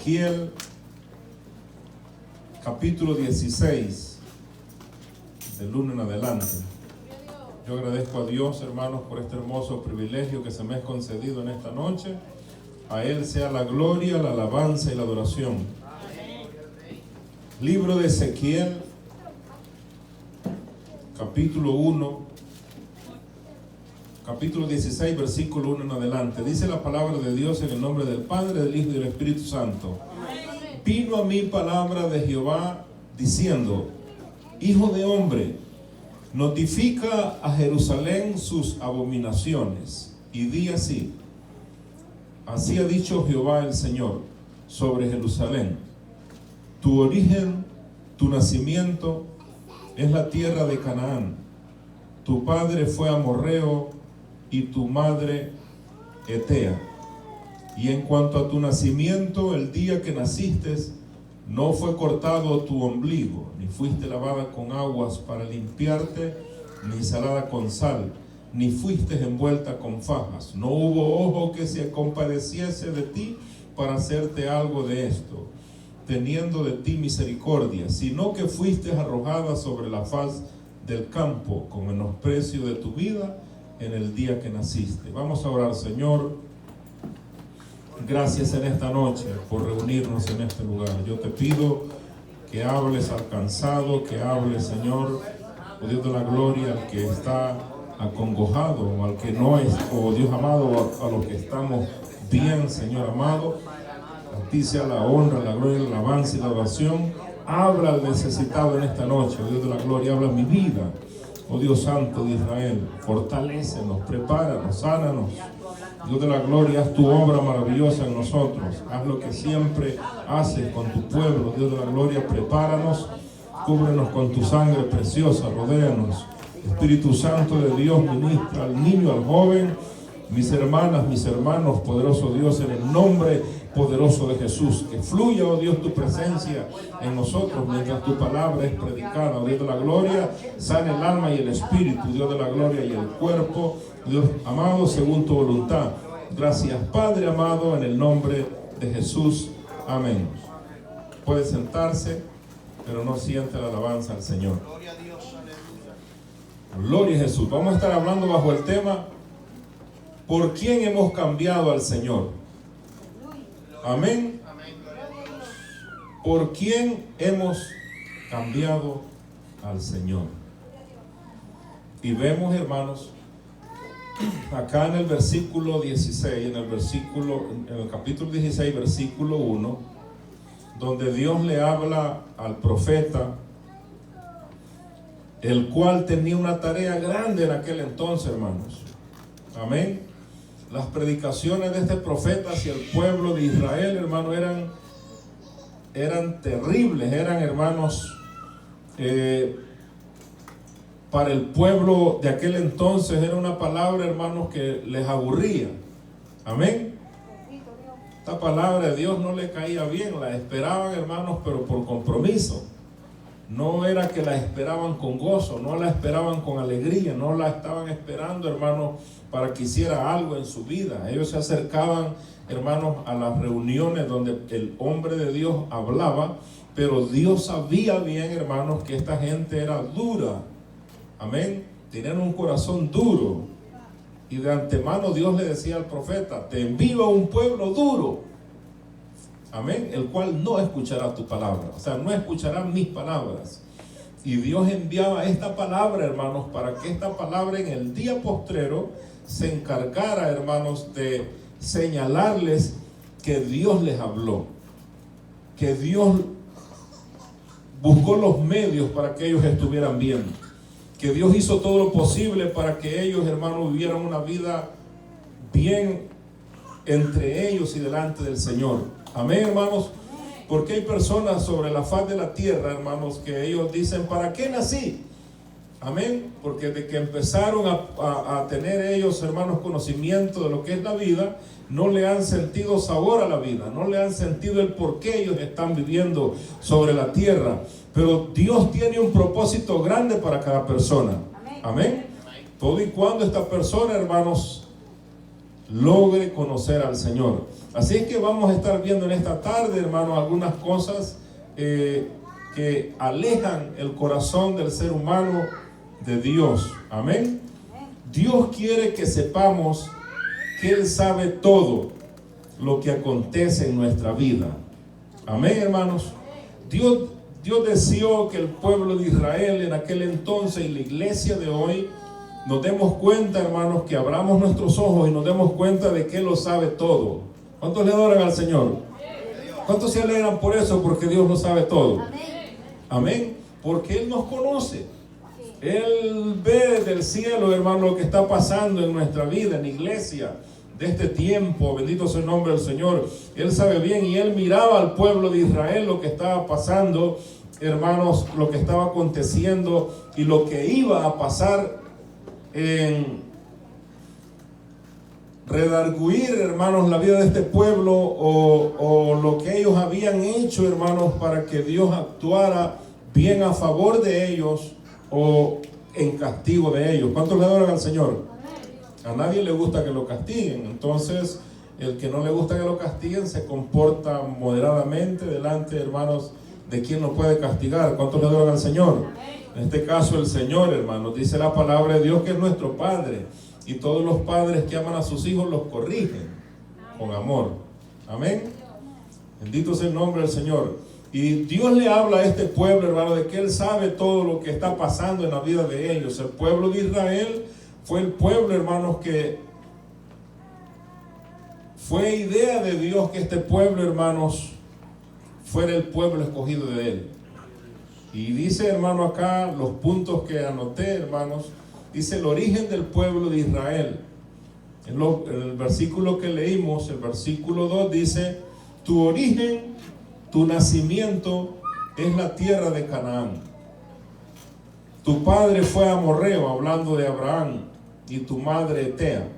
Ezequiel, capítulo 16, del 1 en adelante. Yo agradezco a Dios, hermanos, por este hermoso privilegio que se me es concedido en esta noche. A Él sea la gloria, la alabanza y la adoración. Libro de Ezequiel, capítulo 1, capítulo 16, versículo 1 en adelante. Dice la palabra de Dios en el nombre del Padre, del Hijo y del Espíritu Santo. Vino a mí palabra de Jehová diciendo: Hijo de hombre, notifica a Jerusalén sus abominaciones y di así: así ha dicho Jehová el Señor sobre Jerusalén: tu origen, tu nacimiento es la tierra de Canaán. Tu padre fue amorreo y tu madre Etea. Y en cuanto a tu nacimiento, el día que naciste, no fue cortado tu ombligo, ni fuiste lavada con aguas para limpiarte, ni salada con sal, ni fuiste envuelta con fajas. No hubo ojo que se compadeciese de ti para hacerte algo de esto, teniendo de ti misericordia, sino que fuiste arrojada sobre la faz del campo con menosprecio de tu vida en el día que naciste. Vamos a orar. Señor, gracias en esta noche por reunirnos en este lugar. Yo te pido que hables al cansado, que hables, Señor, oh Dios de la gloria, al que está acongojado, o al que no es, oh Dios amado, a los que estamos bien, Señor amado. A ti sea la honra, la gloria, la alabanza y la oración. Habla al necesitado en esta noche, oh Dios de la gloria, habla mi vida, oh Dios santo de Israel. Fortalécenos, prepáranos, sánanos. Dios de la gloria, haz tu obra maravillosa en nosotros. Haz lo que siempre haces con tu pueblo. Dios de la gloria, prepáranos, cúbrenos con tu sangre preciosa, rodéanos. Espíritu Santo de Dios, ministra al niño, al joven, mis hermanas, mis hermanos, poderoso Dios, en el nombre poderoso de Jesús. Que fluya, oh Dios, tu presencia en nosotros mientras tu palabra es predicada. Oh Dios de la gloria, sana el alma y el espíritu, Dios de la gloria, y el cuerpo, Dios amado, según tu voluntad. Gracias, Padre amado, en el nombre de Jesús. Amén. Puede sentarse, pero no siente la alabanza al Señor. Gloria a Jesús. Vamos a estar hablando bajo el tema: ¿por quién hemos cambiado al Señor? Amén. ¿Por quién hemos cambiado al Señor? Y vemos, hermanos, acá en el versículo 16, en el capítulo 16, versículo 1, donde Dios le habla al profeta, el cual tenía una tarea grande en aquel entonces, hermanos. Amén. Las predicaciones de este profeta hacia el pueblo de Israel, hermano, eran terribles, eran, hermanos, para el pueblo de aquel entonces era una palabra, hermanos, que les aburría. Amén. Esta palabra de Dios no le caía bien, la esperaban, hermanos, pero por compromiso. No era que la esperaban con gozo, no la esperaban con alegría, no la estaban esperando, hermanos, para que hiciera algo en su vida. Ellos se acercaban, hermanos, a las reuniones donde el hombre de Dios hablaba, pero Dios sabía bien, hermanos, que esta gente era dura. Amén. Tenían un corazón duro. Y de antemano Dios le decía al profeta: te envío a un pueblo duro. Amén. El cual no escuchará tu palabra. O sea, no escuchará mis palabras. Y Dios enviaba esta palabra, hermanos, para que esta palabra en el día postrero se encargara, hermanos, de señalarles que Dios les habló. Que Dios buscó los medios para que ellos estuvieran bien. Que Dios hizo todo lo posible para que ellos, hermanos, vivieran una vida bien entre ellos y delante del Señor. Amén, hermanos. Porque hay personas sobre la faz de la tierra, hermanos, que ellos dicen: ¿para qué nací? Amén. Porque de que empezaron a tener ellos, hermanos, conocimiento de lo que es la vida, no le han sentido sabor a la vida, no le han sentido el por qué ellos están viviendo sobre la tierra. Pero Dios tiene un propósito grande para cada persona. Amén. Todo y cuando esta persona, hermanos, logre conocer al Señor. Así es que vamos a estar viendo en esta tarde, hermanos, algunas cosas que alejan el corazón del ser humano de Dios. Amén. Dios quiere que sepamos que Él sabe todo lo que acontece en nuestra vida. Amén, hermanos. Dios deseó que el pueblo de Israel en aquel entonces y la iglesia de hoy nos demos cuenta, hermanos, que abramos nuestros ojos y nos demos cuenta de que Él lo sabe todo. ¿Cuántos le adoran al Señor? ¿Cuántos se alegran por eso? Porque Dios lo sabe todo. Amén. Porque Él nos conoce. Él ve desde el cielo, hermano, lo que está pasando en nuestra vida, en la iglesia de este tiempo. Bendito sea el nombre del Señor. Él sabe bien, y Él miraba al pueblo de Israel lo que estaba pasando, hermanos, lo que estaba aconteciendo y lo que iba a pasar en redarguir, hermanos, la vida de este pueblo, o lo que ellos habían hecho, hermanos, para que Dios actuara bien a favor de ellos o en castigo de ellos. ¿Cuántos le adoran al Señor? A nadie le gusta que lo castiguen. Entonces, el que no le gusta que lo castiguen se comporta moderadamente delante, hermanos, de quien lo puede castigar. ¿Cuántos le adoran al Señor? En este caso, el Señor, hermanos, dice la palabra de Dios que es nuestro Padre, y todos los padres que aman a sus hijos los corrigen con amor. Amén. Bendito sea el nombre del Señor. Y Dios le habla a este pueblo, hermano, de que Él sabe todo lo que está pasando en la vida de ellos. El pueblo de Israel fue el pueblo, hermanos, que fue idea de Dios que este pueblo, hermanos, fuera el pueblo escogido de Él. Y dice, hermano, acá los puntos que anoté, hermanos, dice el origen del pueblo de Israel. En el versículo que leímos, el versículo 2 dice: tu origen, tu nacimiento es la tierra de Canaán. Tu padre fue amorreo, hablando de Abraham, y tu madre Etea.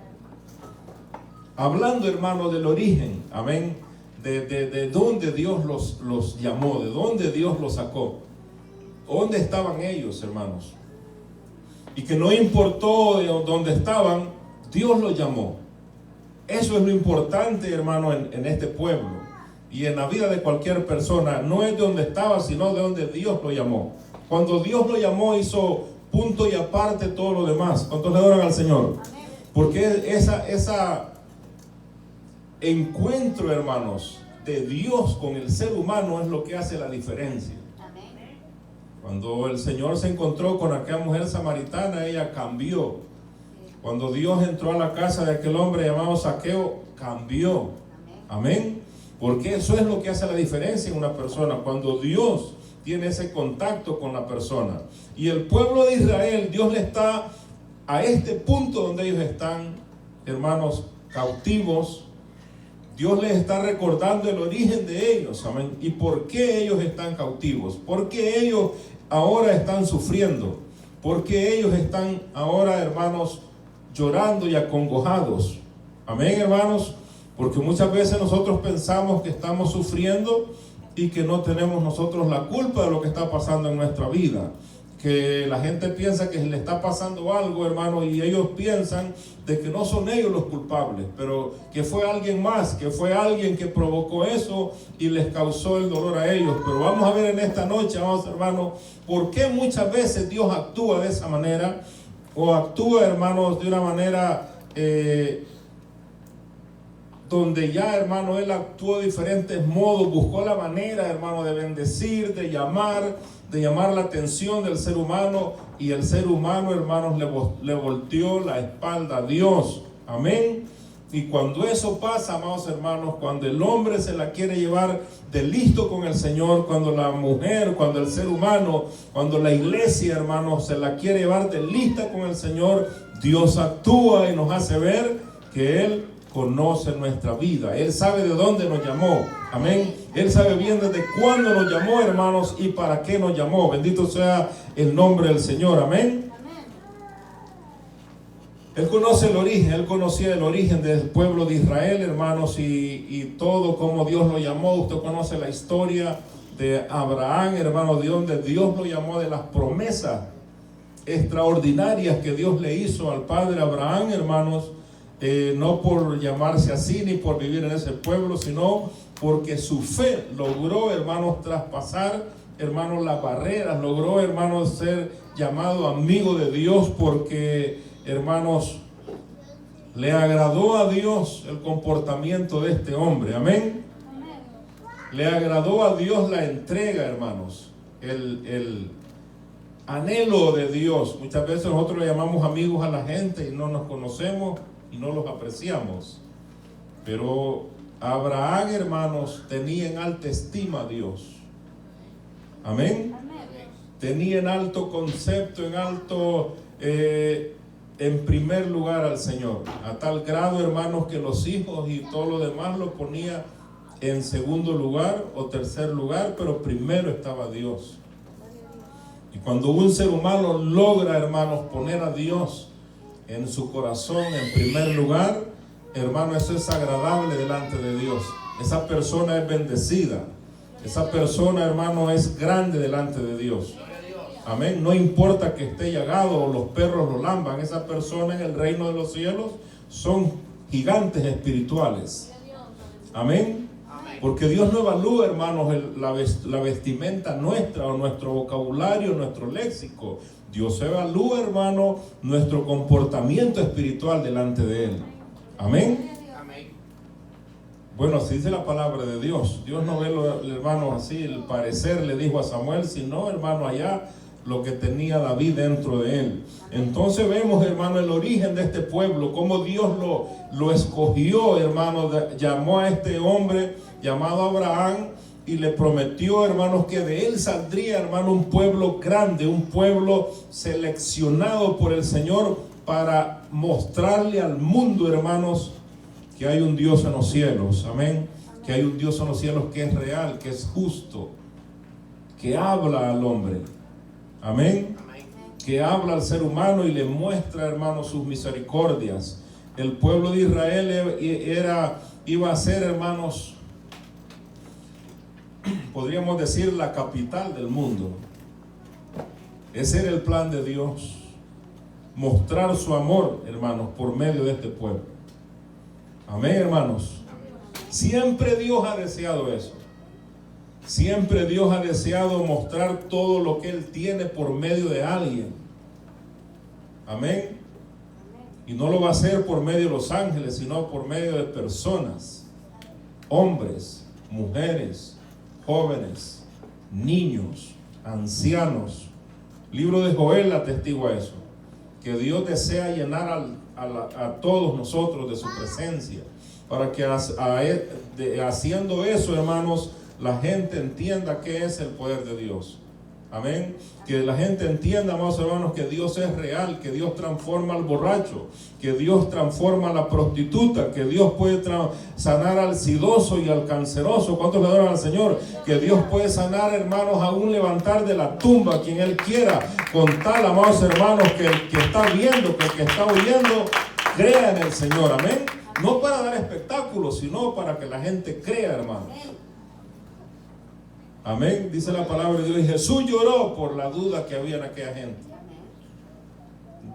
Hablando, hermano, del origen, amén, de dónde Dios los llamó, de dónde Dios los sacó, dónde estaban ellos, hermanos. Y que no importó de dónde estaban, Dios los llamó. Eso es lo importante, hermano, en este pueblo y en la vida de cualquier persona. No es de donde estaba, sino de donde Dios lo llamó. Cuando Dios lo llamó, hizo punto y aparte todo lo demás. ¿Cuántos le adoran al Señor? Porque esa encuentro, hermanos, de Dios con el ser humano es lo que hace la diferencia. Cuando el Señor se encontró con aquella mujer samaritana, ella cambió. Cuando Dios entró a la casa de aquel hombre llamado Zaqueo, cambió. Amén. Porque eso es lo que hace la diferencia en una persona, cuando Dios tiene ese contacto con la persona. Y el pueblo de Israel, Dios le está a este punto donde ellos están, hermanos, cautivos. Dios les está recordando el origen de ellos, amén. ¿Y por qué ellos están cautivos? ¿Por qué ellos ahora están sufriendo? ¿Por qué ellos están ahora, hermanos, llorando y acongojados? Amén, hermanos. Porque muchas veces nosotros pensamos que estamos sufriendo y que no tenemos nosotros la culpa de lo que está pasando en nuestra vida. Que la gente piensa que le está pasando algo, hermano, y ellos piensan de que no son ellos los culpables, pero que fue alguien más, que fue alguien que provocó eso y les causó el dolor a ellos. Pero vamos a ver en esta noche, vamos, hermano, por qué muchas veces Dios actúa de esa manera, o actúa, hermanos, de una manera donde ya, hermano, Él actuó de diferentes modos, buscó la manera, hermano, de bendecir, de llamar la atención del ser humano, y el ser humano, hermanos, le volteó la espalda a Dios. Amén. Y cuando eso pasa, amados hermanos, cuando el hombre se la quiere llevar de listo con el Señor, cuando la mujer, cuando el ser humano, cuando la iglesia, hermanos, se la quiere llevar de lista con el Señor, Dios actúa y nos hace ver que Él conoce nuestra vida. Él sabe de dónde nos llamó. Amén. Él sabe bien desde cuándo nos llamó, hermanos, y para qué nos llamó. Bendito sea el nombre del Señor. Amén. Él conoce el origen. Él conocía el origen del pueblo de Israel, hermanos, y todo como Dios lo llamó. Usted conoce la historia de Abraham, hermano, de donde Dios lo llamó, de las promesas extraordinarias que Dios le hizo al padre Abraham, hermanos. no por llamarse así ni por vivir en ese pueblo, sino porque su fe logró, hermanos, traspasar, hermanos, las barreras, logró, hermanos, ser llamado amigo de Dios, porque, hermanos, le agradó a Dios el comportamiento de este hombre. Amén. Le agradó a Dios la entrega, hermanos, el anhelo de Dios. Muchas veces nosotros le llamamos amigos a la gente y no nos conocemos y no los apreciamos. Pero Abraham, hermanos, tenía en alta estima a Dios. Amén. Tenía en alto concepto, en primer lugar al Señor. A tal grado, hermanos, que los hijos y todo lo demás lo ponía en segundo lugar o tercer lugar, pero primero estaba Dios. Y cuando un ser humano logra, hermanos, poner a Dios en su corazón en primer lugar, hermano, eso es agradable delante de Dios. Esa persona es bendecida. Esa persona, hermano, es grande delante de Dios. Amén. No importa que esté llagado o los perros lo lamban. Esa persona en el reino de los cielos son gigantes espirituales. Amén. Porque Dios no evalúa, hermanos, la vestimenta nuestra o nuestro vocabulario, nuestro léxico. Dios evalúa, hermano, nuestro comportamiento espiritual delante de Él. Amén. Bueno, así dice la palabra de Dios. Dios no ve, hermano, así el parecer, le dijo a Samuel, sino, hermano, allá lo que tenía David dentro de él. Entonces vemos, hermano, el origen de este pueblo, cómo Dios lo escogió, hermano, llamó a este hombre llamado Abraham y le prometió, hermanos, que de él saldría, hermano, un pueblo grande, un pueblo seleccionado por el Señor para mostrarle al mundo, hermanos, que hay un Dios en los cielos. Amén. Que hay un Dios en los cielos que es real, que es justo, que habla al hombre. Amén. Que habla al ser humano y le muestra, hermanos, sus misericordias. El pueblo de Israel iba a ser, hermanos, podríamos decir la capital del mundo. Ese era el plan de Dios. Mostrar su amor, hermanos, por medio de este pueblo. Amén, hermanos. Siempre Dios ha deseado eso. Siempre Dios ha deseado mostrar todo lo que Él tiene por medio de alguien. Amén. Y no lo va a hacer por medio de los ángeles, sino por medio de personas, hombres, mujeres, jóvenes, niños, ancianos. Libro de Joel atestigua eso, que Dios desea llenar a todos nosotros de su presencia, para que haciendo eso, hermanos, la gente entienda qué es el poder de Dios. Amén. Que la gente entienda, amados hermanos, que Dios es real, que Dios transforma al borracho, que Dios transforma a la prostituta, que Dios puede sanar al sidoso y al canceroso. ¿Cuántos le adoran al Señor? Que Dios puede sanar, hermanos, aún levantar de la tumba a quien Él quiera, con tal, amados hermanos, que el que está viendo, que el que está oyendo, crea en el Señor. Amén. No para dar espectáculos, sino para que la gente crea, hermanos. Amén. Dice la palabra de Dios. Y Jesús lloró por la duda que había en aquella gente.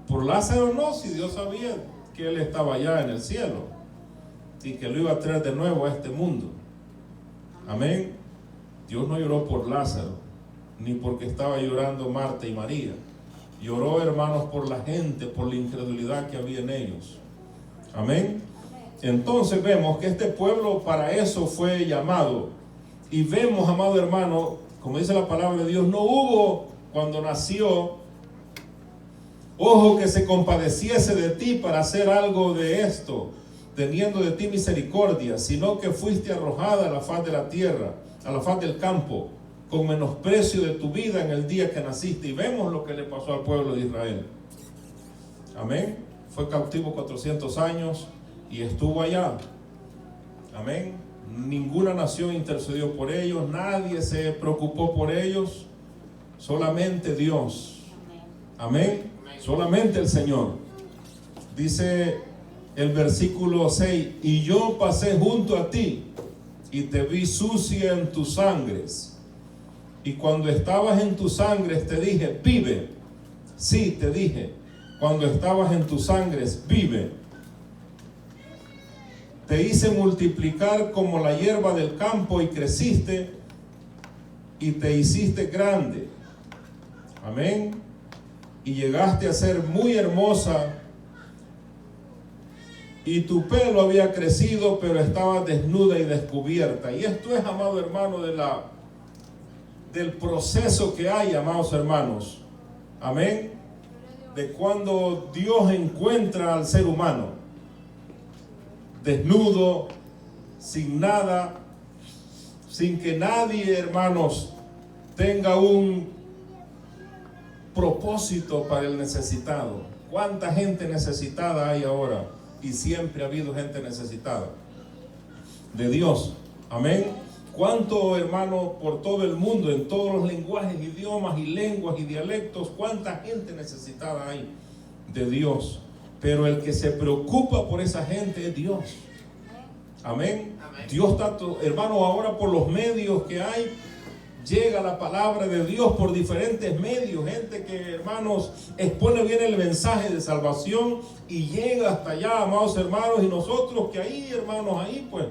Por Lázaro no, si Dios sabía que él estaba allá en el cielo y que lo iba a traer de nuevo a este mundo. Amén. Dios no lloró por Lázaro, ni porque estaba llorando Marta y María. Lloró, hermanos, por la gente, por la incredulidad que había en ellos. Amén. Entonces vemos que este pueblo para eso fue llamado. Y vemos, amado hermano, como dice la palabra de Dios, no hubo cuando nació ojo que se compadeciese de ti para hacer algo de esto, teniendo de ti misericordia, sino que fuiste arrojada a la faz de la tierra, a la faz del campo, con menosprecio de tu vida en el día que naciste. Y vemos lo que le pasó al pueblo de Israel. Amén. Fue cautivo 400 años y estuvo allá. Amén. Ninguna nación intercedió por ellos, nadie se preocupó por ellos, solamente Dios. Amén. Solamente el Señor. Dice el versículo 6: y yo pasé junto a ti y te vi sucia en tus sangres, y cuando estabas en tus sangres te dije, vive. Sí, te dije, cuando estabas en tus sangres, vive. Te hice multiplicar como la hierba del campo y creciste y te hiciste grande. Amén. Y llegaste a ser muy hermosa y tu pelo había crecido, pero estaba desnuda y descubierta. Y esto es, amado hermano, del proceso que hay, amados hermanos. Amén. De cuando Dios encuentra al ser humano desnudo, sin nada, sin que nadie, hermanos, tenga un propósito para el necesitado. ¿Cuánta gente necesitada hay ahora? Y siempre ha habido gente necesitada de Dios. Amén. ¿Cuánto, hermano, por todo el mundo, en todos los lenguajes, idiomas y lenguas y dialectos, cuánta gente necesitada hay de Dios? Pero el que se preocupa por esa gente es Dios. Amén. Amén. Dios está, hermano, ahora por los medios que hay, llega la palabra de Dios por diferentes medios. Gente que, hermanos, expone bien el mensaje de salvación y llega hasta allá, amados hermanos. Y nosotros que ahí, hermanos, ahí pues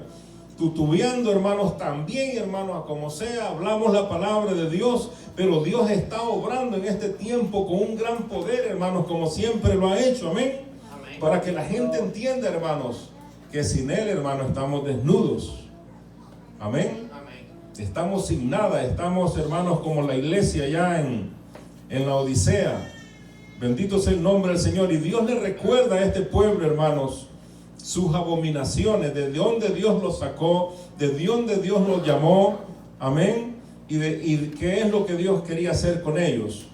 tutubeando, hermanos, también, hermanos, a como sea, hablamos la palabra de Dios. Pero Dios está obrando en este tiempo con un gran poder, hermanos, como siempre lo ha hecho. Amén. Amén. Para que la gente entienda, hermanos, que sin Él, hermanos, estamos desnudos. Amén. Estamos sin nada, estamos, hermanos, como la iglesia ya en la Odisea. Bendito sea el nombre del Señor. Y Dios le recuerda a este pueblo, hermanos, sus abominaciones, de dónde Dios los sacó, de dónde Dios los llamó. Amén. Y qué es lo que Dios quería hacer con ellos.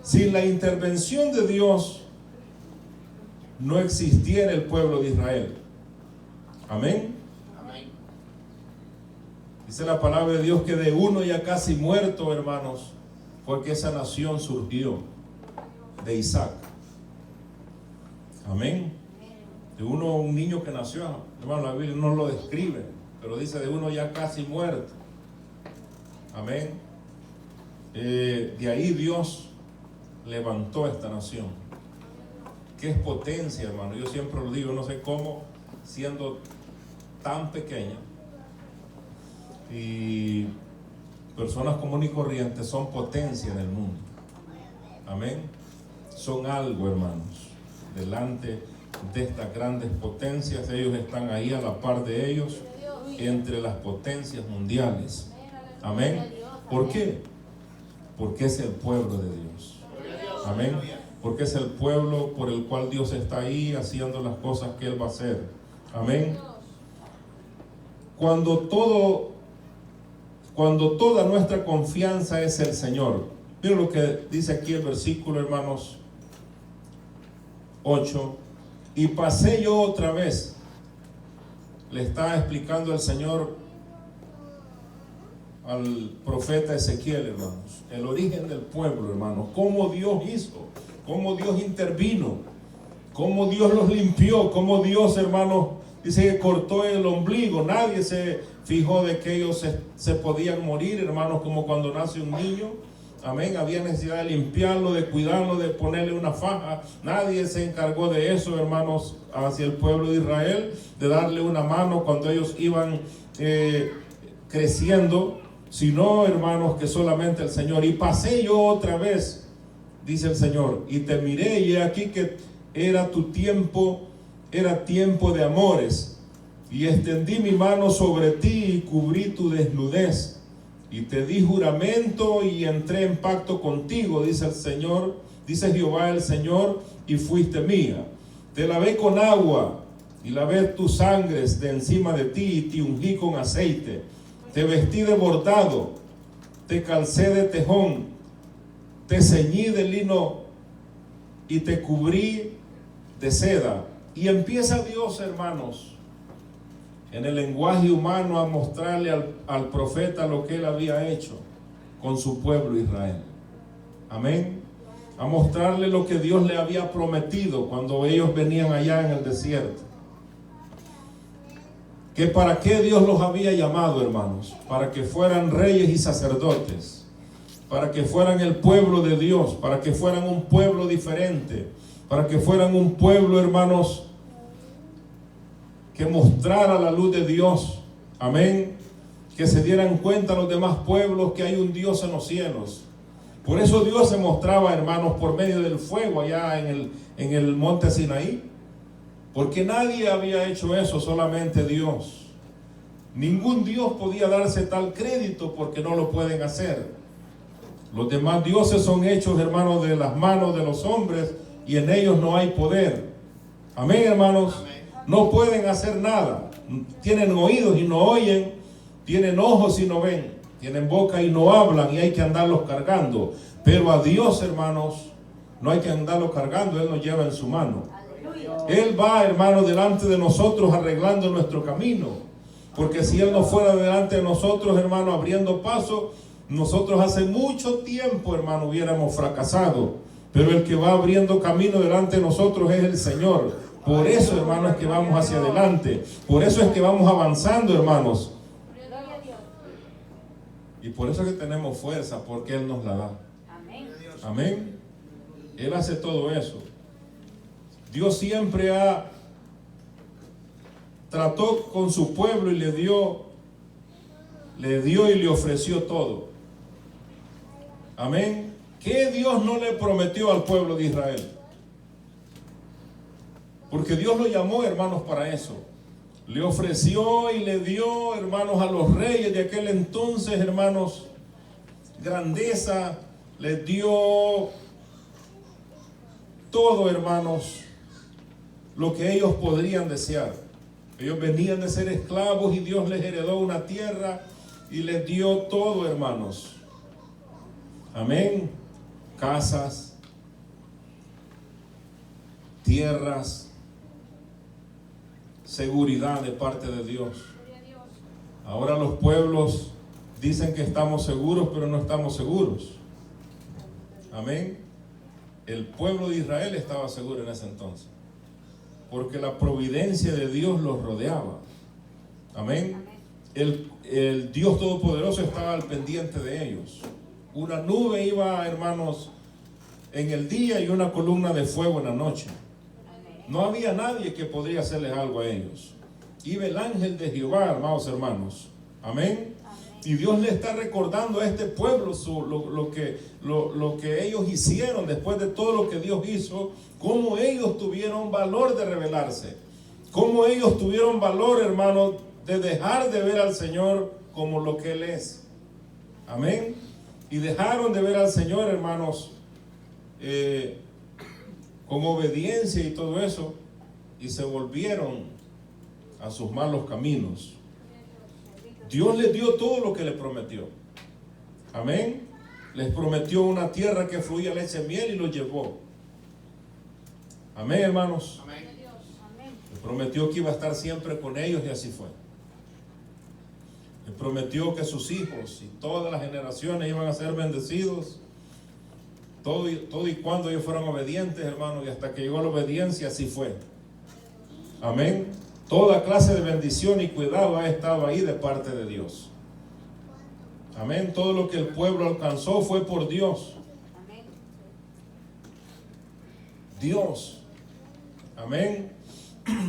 Sin la intervención de Dios, no existiera el pueblo de Israel. Amén. Dice la palabra de Dios que de uno ya casi muerto, hermanos, fue que esa nación surgió, de Isaac. Amén. De uno, un niño que nació, hermano, la Biblia no lo describe, pero dice de uno ya casi muerto. Amén. De ahí Dios levantó esta nación. ¿Qué es potencia, hermano? Yo siempre lo digo, no sé cómo, siendo tan pequeña, y personas comunes y corrientes son potencia en el mundo. Amén. Son algo, hermanos, delante de estas grandes potencias. Ellos están ahí a la par de ellos, entre las potencias mundiales. Amén. ¿Por qué? Porque es el pueblo de Dios. Amén. Porque es el pueblo por el cual Dios está ahí haciendo las cosas que Él va a hacer. Amén. Cuando toda nuestra confianza es el Señor. Miren lo que dice aquí el versículo, hermanos, 8. Y pasé yo otra vez. Le está explicando el Señor al profeta Ezequiel, hermanos, el origen del pueblo, hermanos, cómo Dios hizo, cómo Dios intervino, cómo Dios los limpió, cómo Dios, hermanos, dice que cortó el ombligo. Nadie se fijó de que ellos se podían morir, hermanos, como cuando nace un niño. Amén. Había necesidad de limpiarlo, de cuidarlo, de ponerle una faja. Nadie se encargó de eso, hermanos, hacia el pueblo de Israel, de darle una mano cuando ellos iban creciendo, sino, hermanos, que solamente el Señor. Y pasé yo otra vez, dice el Señor, y te miré, y he aquí que era tu tiempo, era tiempo de amores, y extendí mi mano sobre ti y cubrí tu desnudez. Y te di juramento y entré en pacto contigo, dice el Señor, dice Jehová el Señor, y fuiste mía. Te lavé con agua y lavé tus sangres de encima de ti y te ungí con aceite. Te vestí de bordado, te calcé de tejón, te ceñí de lino y te cubrí de seda. Y empieza Dios, hermanos, en el lenguaje humano a mostrarle al profeta lo que él había hecho con su pueblo Israel. Amén. A mostrarle lo que Dios le había prometido cuando ellos venían allá en el desierto. Que para qué Dios los había llamado, hermanos. Para que fueran reyes y sacerdotes. Para que fueran el pueblo de Dios. Para que fueran un pueblo diferente. Para que fueran un pueblo, hermanos, que mostrara la luz de Dios. Amén. Que se dieran cuenta los demás pueblos que hay un Dios en los cielos. Por eso Dios se mostraba, hermanos, por medio del fuego allá en el monte Sinaí. Porque nadie había hecho eso, solamente Dios. Ningún Dios podía darse tal crédito porque no lo pueden hacer. Los demás dioses son hechos, hermanos, de las manos de los hombres y en ellos no hay poder. Amén, hermanos. Amén. No pueden hacer nada. Tienen oídos y no oyen, tienen ojos y no ven, tienen boca y no hablan y hay que andarlos cargando. Pero a Dios, hermanos, no hay que andarlos cargando, Él nos lleva en su mano. Él va, hermano, delante de nosotros arreglando nuestro camino. Porque si Él no fuera delante de nosotros, hermano, abriendo paso, nosotros hace mucho tiempo, hermano, hubiéramos fracasado. Pero el que va abriendo camino delante de nosotros es el Señor. Por eso, hermano, es que vamos hacia adelante. Por eso es que vamos avanzando, hermanos. Y por eso es que tenemos fuerza, porque Él nos la da. Amén. Él hace todo eso. Dios siempre trató con su pueblo y le dio y le ofreció todo. Amén. ¿Qué Dios no le prometió al pueblo de Israel? Porque Dios lo llamó, hermanos, para eso. Le ofreció y le dio, hermanos, a los reyes de aquel entonces, hermanos, grandeza. Les dio todo, hermanos, lo que ellos podrían desear. Ellos venían de ser esclavos y Dios les heredó una tierra y les dio todo, hermanos. Amén. Casas, tierras, seguridad de parte de Dios. Ahora los pueblos dicen que estamos seguros, pero no estamos seguros. Amén. El pueblo de Israel estaba seguro en ese entonces, porque la providencia de Dios los rodeaba. Amén. El Dios Todopoderoso estaba al pendiente de ellos. Una nube iba, hermanos, en el día y una columna de fuego en la noche. No había nadie que podría hacerles algo a ellos. Iba el ángel de Jehová, amados hermanos. Amén. Y Dios le está recordando a este pueblo lo que ellos hicieron después de todo lo que Dios hizo, cómo ellos tuvieron valor de rebelarse, cómo ellos tuvieron valor, hermano, de dejar de ver al Señor como lo que Él es. Amén. Y dejaron de ver al Señor, hermanos, con obediencia y todo eso, y se volvieron a sus malos caminos. Dios les dio todo lo que les prometió. Amén. Les prometió una tierra que fluía leche y miel y los llevó. Amén, hermanos. Amén. Les prometió que iba a estar siempre con ellos y así fue. Les prometió que sus hijos y todas las generaciones iban a ser bendecidos. Todo y cuando ellos fueron obedientes, hermanos, y hasta que llegó la obediencia, así fue. Amén. Toda clase de bendición y cuidado ha estado ahí de parte de Dios. Amén. Todo lo que el pueblo alcanzó fue por Dios. Dios. Amén.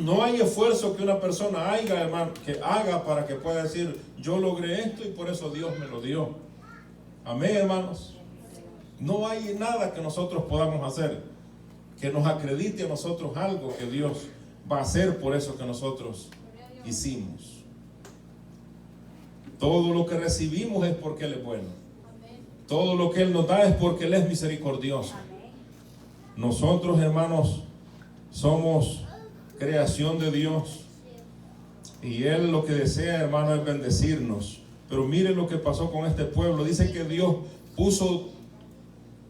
No hay esfuerzo que una persona haga, hermano, que haga para que pueda decir, yo logré esto y por eso Dios me lo dio. Amén, hermanos. No hay nada que nosotros podamos hacer que nos acredite a nosotros algo que Dios va a hacer por eso que nosotros hicimos. Todo lo que recibimos es porque Él es bueno. Todo lo que Él nos da es porque Él es misericordioso. Nosotros, hermanos, somos creación de Dios y Él lo que desea, hermano, es bendecirnos. Pero miren lo que pasó con este pueblo. Dice que Dios puso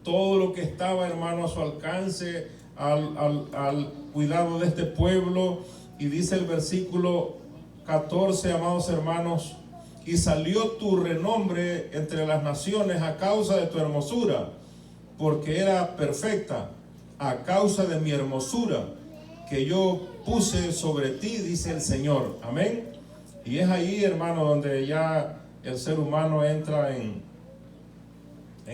todo lo que estaba, hermano, a su alcance, al cuidado de este pueblo. Y dice el versículo 14, amados hermanos, y salió tu renombre entre las naciones a causa de tu hermosura, porque era perfecta, a causa de mi hermosura que yo puse sobre ti, dice el Señor. Amén. Y es ahí, hermano, donde ya el ser humano entra en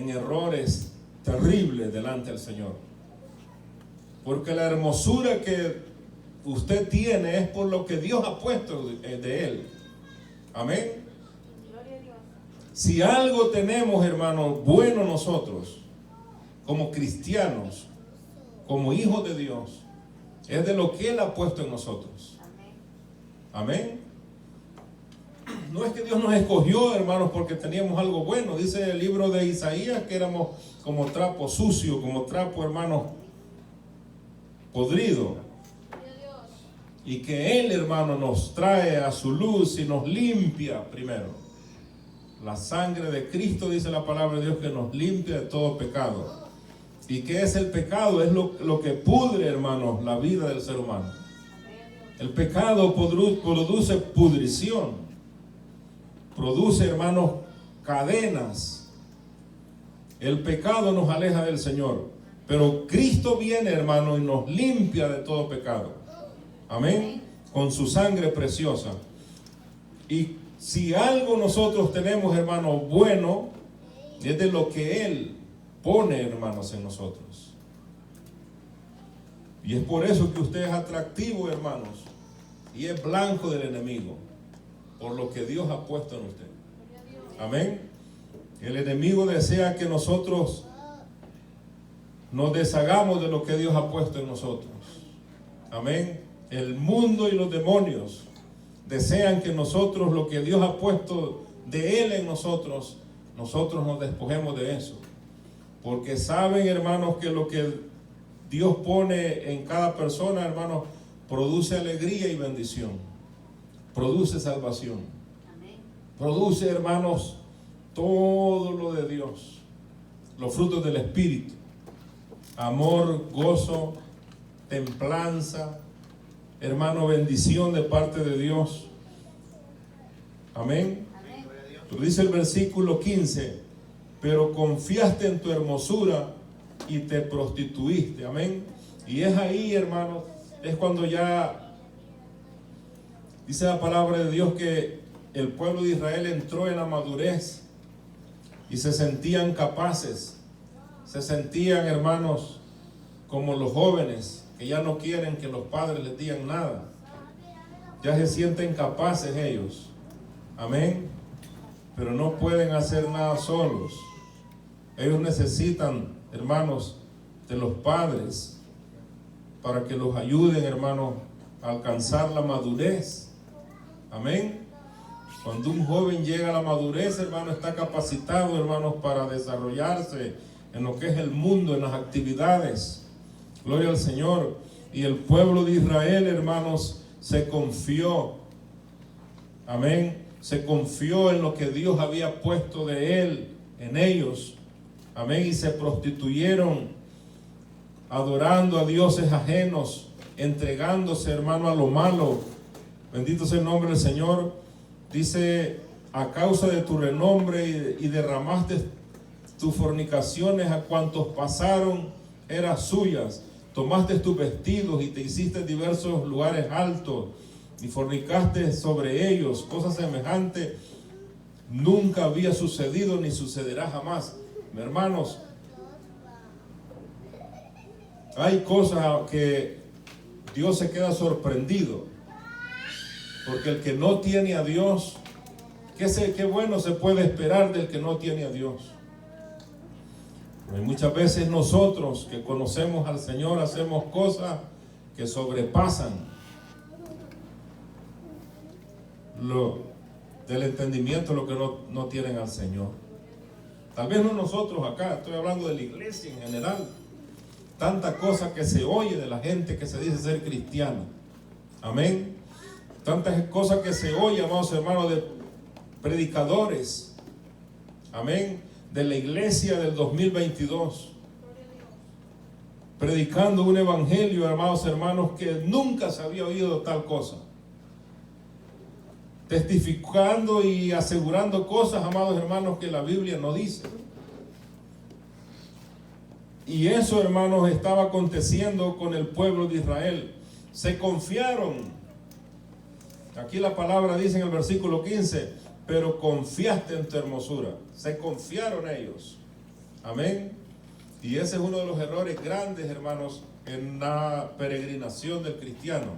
errores terribles delante del Señor. Porque la hermosura que usted tiene es por lo que Dios ha puesto de él. Amén. Si algo tenemos, hermanos, bueno nosotros, como cristianos, como hijos de Dios, es de lo que Él ha puesto en nosotros. Amén. No es que Dios nos escogió, hermanos, porque teníamos algo bueno. Dice el libro de Isaías que éramos como trapo sucio, como trapo, hermanos, podrido. Y que Él, hermano, nos trae a su luz y nos limpia primero. La sangre de Cristo, dice la palabra de Dios, que nos limpia de todo pecado. ¿Y qué es el pecado? Es lo que pudre, hermanos, la vida del ser humano. El pecado produce pudrición. Produce, hermanos, cadenas. El pecado nos aleja del Señor. Pero Cristo viene, hermano, y nos limpia de todo pecado. Amén. Con su sangre preciosa. Y si algo nosotros tenemos, hermano, bueno, es de lo que Él pone, hermanos, en nosotros. Y es por eso que usted es atractivo, hermanos, y es blanco del enemigo, por lo que Dios ha puesto en usted. Amén. El enemigo desea que nosotros nos deshagamos de lo que Dios ha puesto en nosotros. Amén. El mundo y los demonios desean que nosotros, lo que Dios ha puesto de Él en nosotros, nosotros nos despojemos de eso. Porque saben, hermanos, que lo que Dios pone en cada persona, hermanos, produce alegría y bendición. Produce salvación. Produce, hermanos, todo lo de Dios. Los frutos del Espíritu. Amor, gozo, templanza, hermano, bendición de parte de Dios. Amén. Pero dice el versículo 15, pero confiaste en tu hermosura y te prostituiste. Amén. Y es ahí, hermano, es cuando ya dice la palabra de Dios que el pueblo de Israel entró en la madurez y se sentían capaces, se sentían, hermanos, como los jóvenes que ya no quieren que los padres les digan nada. Ya se sienten capaces ellos. Amén. Pero no pueden hacer nada solos. Ellos necesitan, hermanos, de los padres para que los ayuden, hermanos, a alcanzar la madurez. Amén. Cuando un joven llega a la madurez, hermano, está capacitado, hermanos, para desarrollarse en lo que es el mundo, en las actividades. Gloria al Señor. Y el pueblo de Israel, hermanos, se confió. Amén. Se confió en lo que Dios había puesto de Él, en ellos. Amén. Y se prostituyeron, adorando a dioses ajenos, entregándose, hermano, a lo malo. Bendito sea el nombre del Señor. Dice, a causa de tu renombre y derramaste tus fornicaciones a cuantos pasaron, eran suyas. Tomaste tus vestidos y te hiciste diversos lugares altos y fornicaste sobre ellos. Cosa semejante nunca había sucedido ni sucederá jamás. Hermanos, hay cosas que Dios se queda sorprendido. Porque el que no tiene a Dios, qué bueno se puede esperar del que no tiene a Dios. Y muchas veces nosotros que conocemos al Señor hacemos cosas que sobrepasan del entendimiento, lo que no tienen al Señor. Tal vez no nosotros acá, estoy hablando de la iglesia en general. Tanta cosa que se oye de la gente que se dice ser cristiana. Amén. Tantas cosas que se oye, amados hermanos, de predicadores. Amén. De la iglesia del 2022, predicando un evangelio, amados hermanos, que nunca se había oído tal cosa, testificando y asegurando cosas, amados hermanos, que la Biblia no dice. Y eso, hermanos, estaba aconteciendo con el pueblo de Israel. Se confiaron. Aquí la palabra dice en el versículo 15, pero confiaste en tu hermosura. Se confiaron ellos. Amén. Y ese es uno de los errores grandes, hermanos, en la peregrinación del cristiano.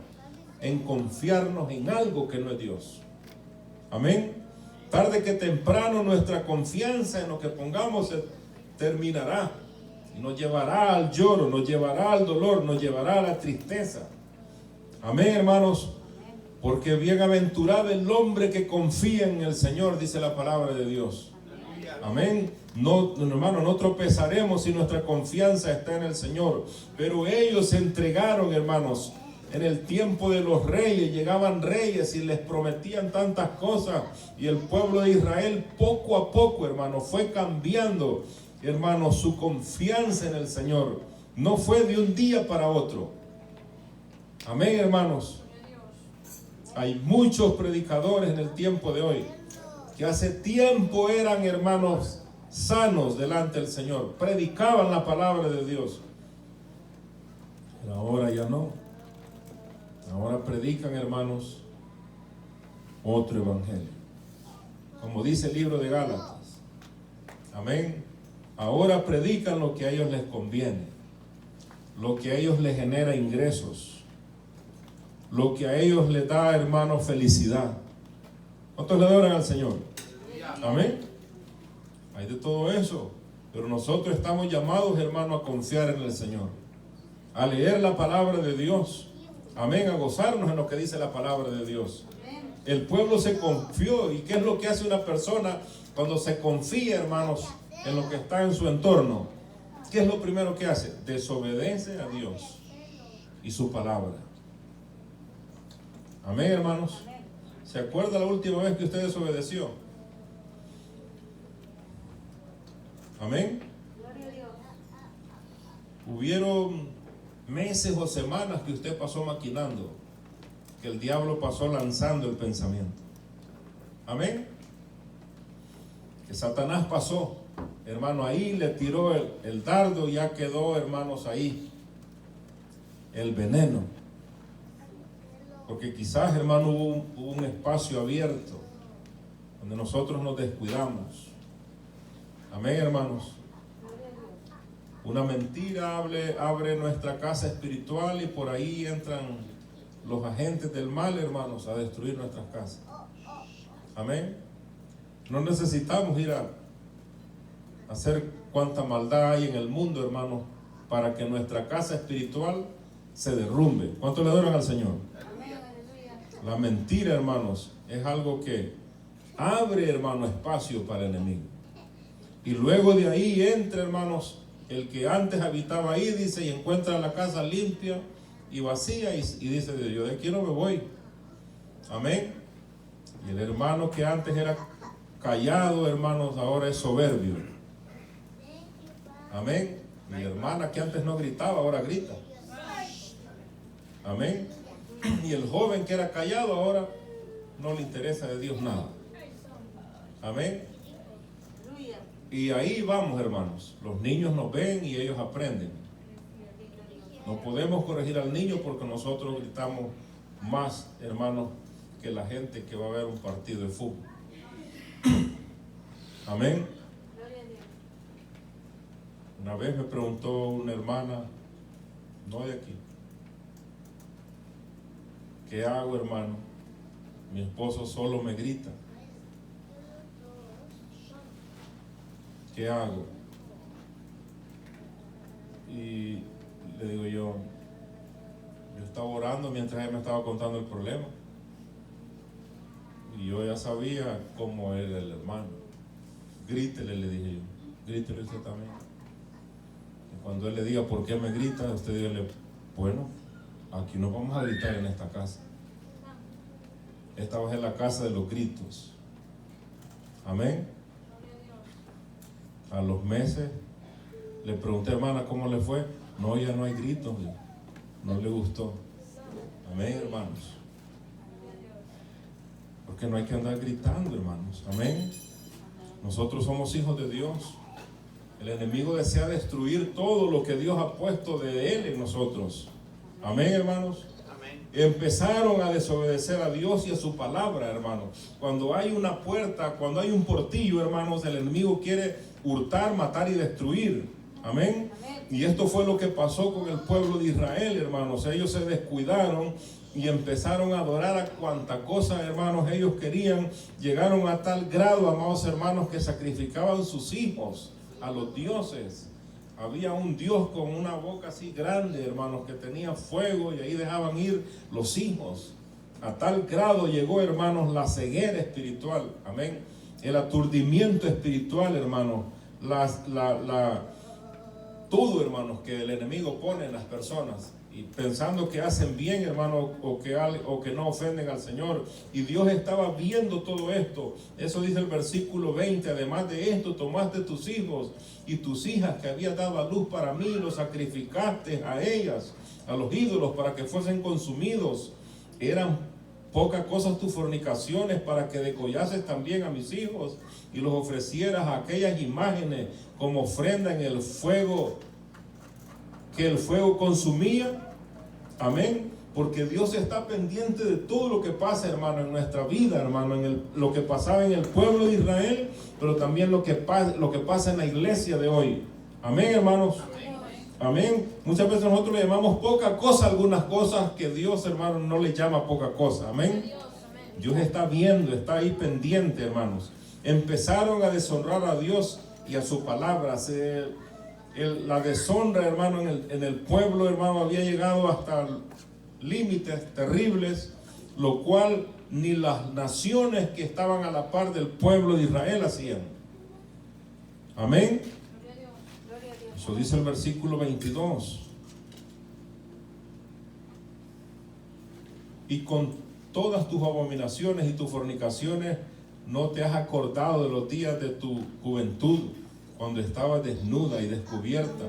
en confiarnos en algo que no es Dios. Amén. Tarde que temprano nuestra confianza en lo que pongamos se terminará y nos llevará al lloro, nos llevará al dolor, nos llevará a la tristeza. Amén, hermanos, porque bienaventurado el hombre que confía en el Señor, dice la palabra de Dios. Amén. No, hermano, no tropezaremos si nuestra confianza está en el Señor. Pero ellos se entregaron, hermanos, en el tiempo de los reyes. Llegaban reyes y les prometían tantas cosas. Y el pueblo de Israel poco a poco, hermano, fue cambiando, hermano, su confianza en el Señor. No fue de un día para otro. Amén, hermanos. Hay muchos predicadores en el tiempo de hoy que hace tiempo eran, hermanos, sanos delante del Señor, predicaban la palabra de Dios, pero ahora ya no. Ahora predican, hermanos, otro evangelio, como dice el libro de Gálatas. Amén. Ahora predican lo que a ellos les conviene, lo que a ellos les genera ingresos, lo que a ellos les da, hermanos, felicidad. ¿Cuántos le adoran al Señor? Amén. Hay de todo eso, pero nosotros estamos llamados, hermanos, a confiar en el Señor, a leer la palabra de Dios. Amén, a gozarnos en lo que dice la palabra de Dios. El pueblo se confió. ¿Y qué es lo que hace una persona cuando se confía, hermanos, en lo que está en su entorno? ¿Qué es lo primero que hace? Desobedece a Dios y su palabra. Amén, hermanos. ¿Se acuerda la última vez que usted desobedeció? Amén. Hubieron meses o semanas que usted pasó maquinando, que el diablo pasó lanzando el pensamiento. Amén. Que Satanás pasó, hermano, ahí le tiró el dardo y ya quedó, hermanos, ahí el veneno. Porque quizás, hermano, hubo un espacio abierto donde nosotros nos descuidamos. Amén, hermanos. Una mentira abre nuestra casa espiritual y por ahí entran los agentes del mal, hermanos, a destruir nuestras casas. Amén. No necesitamos ir a hacer cuánta maldad hay en el mundo, hermanos, para que nuestra casa espiritual se derrumbe. ¿Cuánto le adoran al Señor? La mentira, hermanos, es algo que abre, hermano, espacio para el enemigo. Y luego de ahí entra, hermanos, el que antes habitaba ahí, dice, y encuentra la casa limpia y vacía y dice, yo de aquí no me voy. Amén. Y el hermano que antes era callado, hermanos, ahora es soberbio. Amén. Y la hermana que antes no gritaba, ahora grita. Amén. Y el joven que era callado ahora no le interesa de Dios nada. Amén. Y ahí vamos, hermanos. Los niños nos ven y ellos aprenden. No podemos corregir al niño porque nosotros gritamos más, hermanos, que la gente que va a ver un partido de fútbol. Amén. Una vez me preguntó una hermana, no de aquí, ¿qué hago, hermano? Mi esposo solo me grita. ¿Qué hago? Y le digo yo estaba orando mientras él me estaba contando el problema. Y yo ya sabía cómo era el hermano. Grítele, le dije yo. Grítele usted también. Y cuando él le diga por qué me grita, usted dígale, bueno, aquí no vamos a gritar en esta casa. Esta va a ser la casa de los gritos. Amén. A los meses le pregunté, hermana, ¿cómo le fue? No, ya no hay gritos, no le gustó. Amén, hermanos. Porque no hay que andar gritando, hermanos. Amén. Nosotros somos hijos de Dios. El enemigo desea destruir todo lo que Dios ha puesto de Él en nosotros. Amén, hermanos. Empezaron a desobedecer a Dios y a su palabra, hermanos. Cuando hay una puerta, cuando hay un portillo, hermanos, el enemigo quiere hurtar, matar y destruir. Amén. Y esto fue lo que pasó con el pueblo de Israel, hermanos. Ellos se descuidaron y empezaron a adorar a cuanta cosa, hermanos, ellos querían. Llegaron a tal grado, amados hermanos, que sacrificaban sus hijos a los dioses. Había un Dios con una boca así grande, hermanos, que tenía fuego, y ahí dejaban ir los hijos. A tal grado llegó, hermanos, la ceguera espiritual, amén, el aturdimiento espiritual, hermanos, todo, hermanos, que el enemigo pone en las personas, y pensando que hacen bien, hermanos, o que no ofenden al Señor. Y Dios estaba viendo todo esto. Eso dice el versículo 20. Además de esto, tomaste tus hijos y tus hijas que habías dado a luz para mí, los sacrificaste a ellas, a los ídolos, para que fuesen consumidos. Eran pocas cosas tus fornicaciones, para que degollases también a mis hijos y los ofrecieras a aquellas imágenes como ofrenda en el fuego, que el fuego consumía. Amén. Porque Dios está pendiente de todo lo que pasa, hermano, en nuestra vida, hermano, lo que pasaba en el pueblo de Israel, pero también lo que pasa en la iglesia de hoy. Amén, hermanos. Amén. Muchas veces nosotros le llamamos poca cosa algunas cosas que Dios, hermano, no le llama poca cosa. Amén. Dios está viendo, está ahí pendiente, hermanos. Empezaron a deshonrar a Dios y a su palabra. La deshonra, hermano, en el pueblo, hermano, había llegado hasta límites terribles, lo cual ni las naciones que estaban a la par del pueblo de Israel hacían. Amén. Eso dice el versículo 22. Y con todas tus abominaciones y tus fornicaciones no te has acordado de los días de tu juventud, cuando estabas desnuda y descubierta,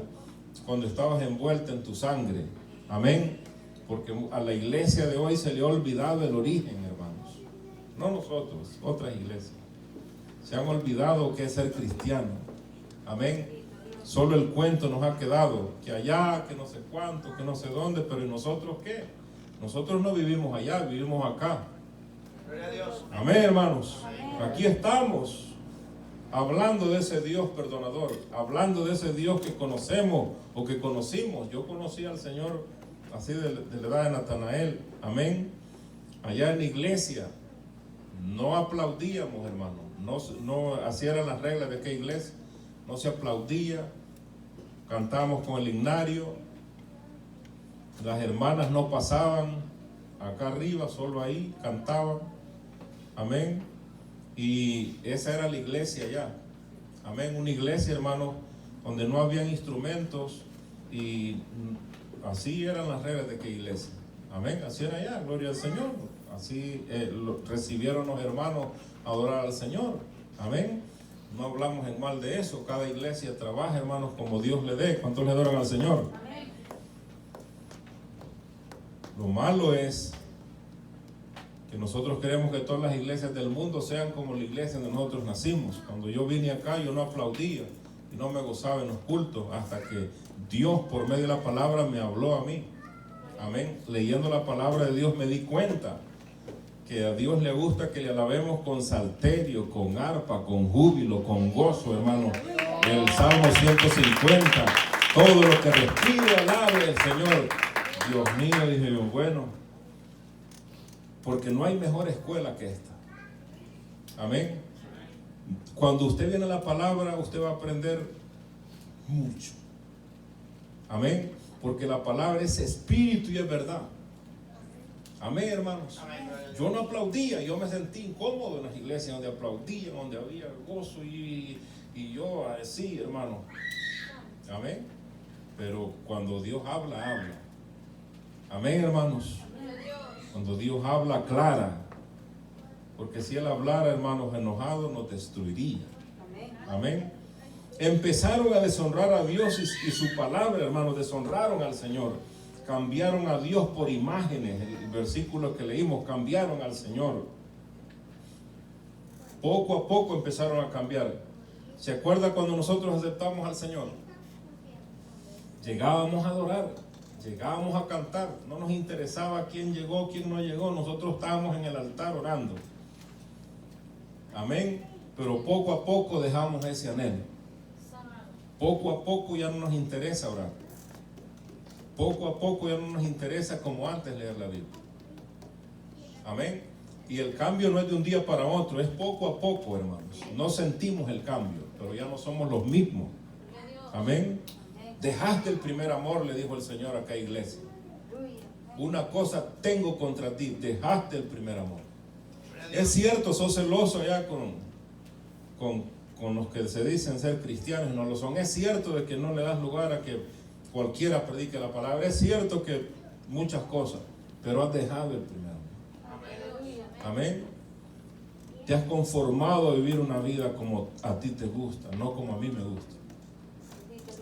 cuando estabas envuelta en tu sangre. Amén. Porque a la iglesia de hoy se le ha olvidado el origen, hermanos. No nosotros, otras iglesias. Se han olvidado qué es ser cristiano. Amén. Solo el cuento nos ha quedado, que allá, que no sé cuánto, que no sé dónde, pero ¿y nosotros qué? Nosotros no vivimos allá, vivimos acá. Gloria a Dios. Amén, hermanos. Aquí estamos, hablando de ese Dios perdonador, hablando de ese Dios que conocemos o que conocimos. Yo conocí al Señor así de la edad de Natanael. Amén. Allá en la iglesia no aplaudíamos, hermano. No, así eran las reglas de aquella iglesia. No se aplaudía. Cantábamos con el himnario. Las hermanas no pasaban acá arriba, solo ahí cantaban. Amén. Y esa era la iglesia allá. Amén. Una iglesia, hermano, donde no habían instrumentos, y así eran las reglas de aquella iglesia. Amén. Así era allá, gloria al Señor. Así recibieron los hermanos a adorar al Señor. Amén. No hablamos en mal de eso. Cada iglesia trabaja, hermanos, como Dios le dé. ¿Cuántos le adoran al Señor? Amén. Lo malo es que nosotros queremos que todas las iglesias del mundo sean como la iglesia donde nosotros nacimos. Cuando yo vine acá, yo no aplaudía y no me gozaba en los cultos, hasta que Dios, por medio de la palabra, me habló a mí. Amén. Leyendo la palabra de Dios me di cuenta que a Dios le gusta que le alabemos con salterio, con arpa, con júbilo, con gozo, hermano. El Salmo 150, todo lo que respire alabe al Señor. Dios mío, dije yo, bueno, porque no hay mejor escuela que esta. Amén. Cuando usted viene a la palabra, usted va a aprender mucho. Amén. Porque la palabra es espíritu y es verdad. Amén, hermanos. Yo no aplaudía, yo me sentí incómodo en las iglesias donde aplaudían, donde había gozo, y yo así, hermano. Amén. Pero cuando Dios habla, habla. Amén, hermanos. Cuando Dios habla, aclara. Porque si Él hablara, hermanos, enojado, nos destruiría. Amén. Empezaron a deshonrar a Dios y su palabra, hermanos, deshonraron al Señor. Cambiaron a Dios por imágenes. El versículo que leímos, cambiaron al Señor. Poco a poco empezaron a cambiar. ¿Se acuerda cuando nosotros aceptamos al Señor? Llegábamos a adorar, llegábamos a cantar. No nos interesaba quién llegó, quién no llegó. Nosotros estábamos en el altar orando. Amén. Pero poco a poco dejamos ese anhelo. Poco a poco ya no nos interesa orar. Poco a poco ya no nos interesa como antes leer la Biblia. Amén. Y el cambio no es de un día para otro, es poco a poco, hermanos. No sentimos el cambio, pero ya no somos los mismos. Amén. Dejaste el primer amor, le dijo el Señor acá a iglesia. Una cosa tengo contra ti, dejaste el primer amor. Es cierto, sos celoso allá con los que se dicen ser cristianos y no lo son. Es cierto de que no le das lugar a que cualquiera predique la palabra. Es cierto que muchas cosas, pero has dejado el primer amor. Amén. Te has conformado a vivir una vida como a ti te gusta, no como a mí me gusta.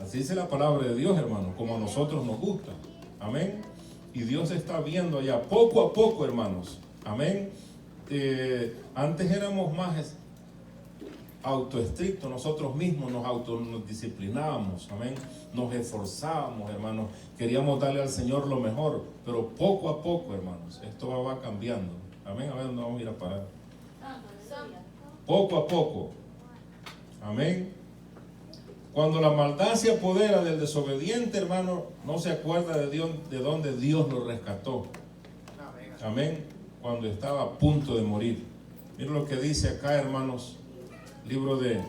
Así dice la palabra de Dios, hermano, como a nosotros nos gusta. Amén. Y Dios está viendo allá poco a poco, hermanos. Amén. Antes éramos más autoestrictos, nosotros mismos nos disciplinábamos. Amén. Nos esforzábamos, hermanos. Queríamos darle al Señor lo mejor, pero poco a poco, hermanos, esto va cambiando. Amén. A ver dónde vamos a ir a parar. Poco a poco. Amén. Cuando la maldad se apodera del desobediente, hermano, no se acuerda de Dios, de donde Dios lo rescató. Amén. Cuando estaba a punto de morir. Miren lo que dice acá, hermanos, libro de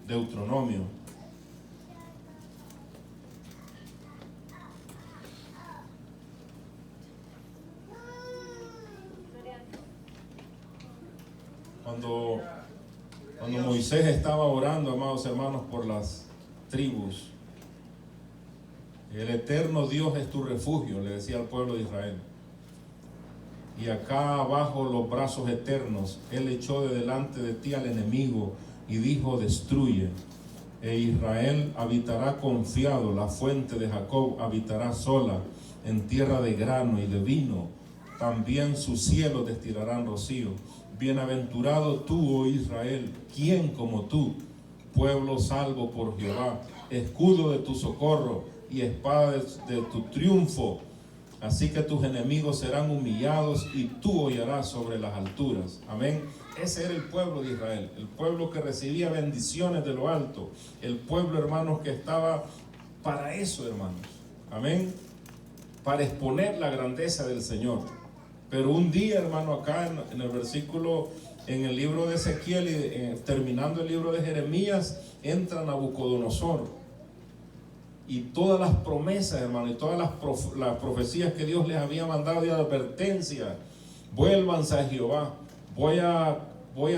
Deuteronomio. Cuando Moisés estaba orando, amados hermanos, por las tribus, el eterno Dios es tu refugio, le decía al pueblo de Israel. Y acá abajo los brazos eternos, Él echó de delante de ti al enemigo y dijo: destruye. E Israel habitará confiado, la fuente de Jacob habitará sola, en tierra de grano y de vino. También sus cielos destilarán rocío. Bienaventurado tú, oh Israel, ¿quién como tú? Pueblo salvo por Jehová, escudo de tu socorro y espada de tu triunfo. Así que tus enemigos serán humillados y tú hollarás sobre las alturas. Amén. Ese era el pueblo de Israel, el pueblo que recibía bendiciones de lo alto, el pueblo, hermanos, que estaba para eso, hermanos. Amén. Para exponer la grandeza del Señor. Pero un día, hermano, acá en el versículo, en el libro de Ezequiel y terminando el libro de Jeremías, entra Nabucodonosor. Y todas las promesas, hermano, y todas las profecías que Dios les había mandado de advertencia: vuélvanse a Jehová, voy a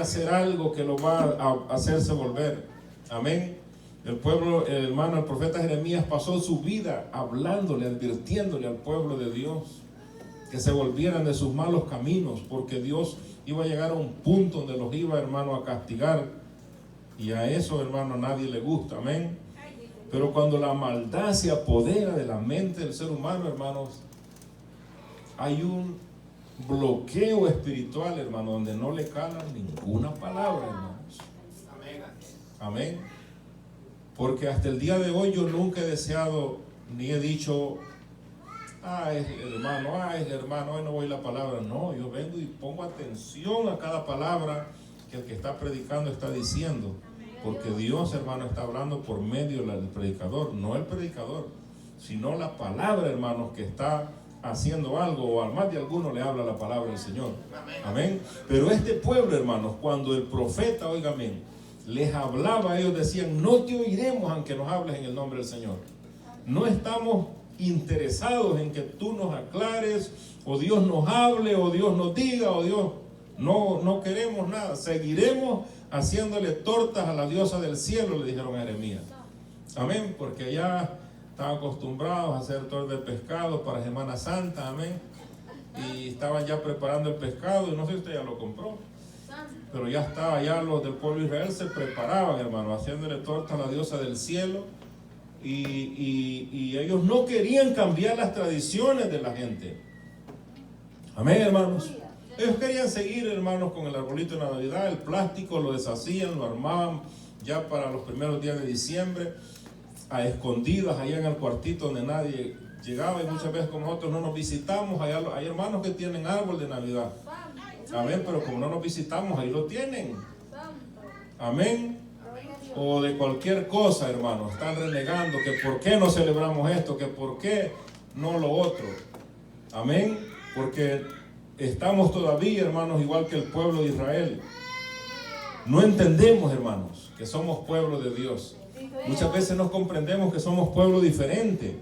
hacer algo que lo va a hacerse volver. Amén. El pueblo, hermano, el profeta Jeremías pasó su vida hablándole, advirtiéndole al pueblo de Dios que se volvieran de sus malos caminos, porque Dios iba a llegar a un punto donde los iba, hermano, a castigar. Y a eso, hermano, a nadie le gusta. Amén. Pero cuando la maldad se apodera de la mente del ser humano, hermanos, hay un bloqueo espiritual, hermano, donde no le calan ninguna palabra, hermanos. Amén. Porque hasta el día de hoy yo nunca he deseado ni he dicho: es el hermano, hoy no voy la palabra. No, yo vengo y pongo atención a cada palabra que el que está predicando está diciendo. Porque Dios, hermano, está hablando por medio del predicador, no el predicador, sino la palabra, hermanos, que está haciendo algo, o al más de alguno le habla la palabra del Señor. Amén. Pero este pueblo, hermanos, cuando el profeta, óigame, les hablaba, ellos decían: no te oiremos aunque nos hables en el nombre del Señor. No estamos interesados en que tú nos aclares, o Dios nos hable, o Dios nos diga, o Dios, no queremos nada. Seguiremos haciéndole tortas a la diosa del cielo, le dijeron a Jeremías. Amén, porque ya estaban acostumbrados a hacer tortas de pescado para Semana Santa. Amén. Y estaban ya preparando el pescado, y no sé si usted ya lo compró, pero ya estaba, ya los del pueblo de Israel se preparaban, hermano, haciéndole tortas a la diosa del cielo. Y ellos no querían cambiar las tradiciones de la gente. Amén, hermanos. Ellos querían seguir, hermanos, con el arbolito de Navidad, el plástico, lo deshacían, lo armaban ya para los primeros días de diciembre, a escondidas, allá en el cuartito donde nadie llegaba. Y muchas veces, como nosotros no nos visitamos, allá hay hermanos que tienen árbol de Navidad. Amén, pero como no nos visitamos, ahí lo tienen. Amén. O de cualquier cosa, hermanos, están renegando que por qué no celebramos esto, que por qué no lo otro. Amén. porque estamos todavía, hermanos, igual que el pueblo de Israel. No entendemos, hermanos, que somos pueblo de Dios. Muchas veces no comprendemos que somos pueblo diferente.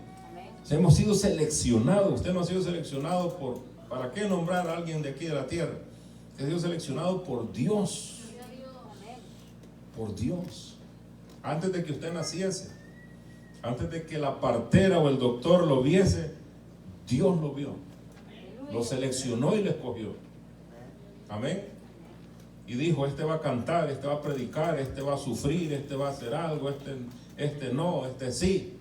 Hemos sido seleccionados. Usted no ha sido seleccionado ¿para qué nombrar a alguien de aquí de la tierra? Usted ha sido seleccionado por Dios. Por Dios. Antes de que usted naciese, antes de que la partera o el doctor lo viese, Dios lo vio. Lo seleccionó y lo escogió. Amén. Y dijo, este va a cantar, este va a predicar, este va a sufrir, este va a hacer algo, este no, este sí.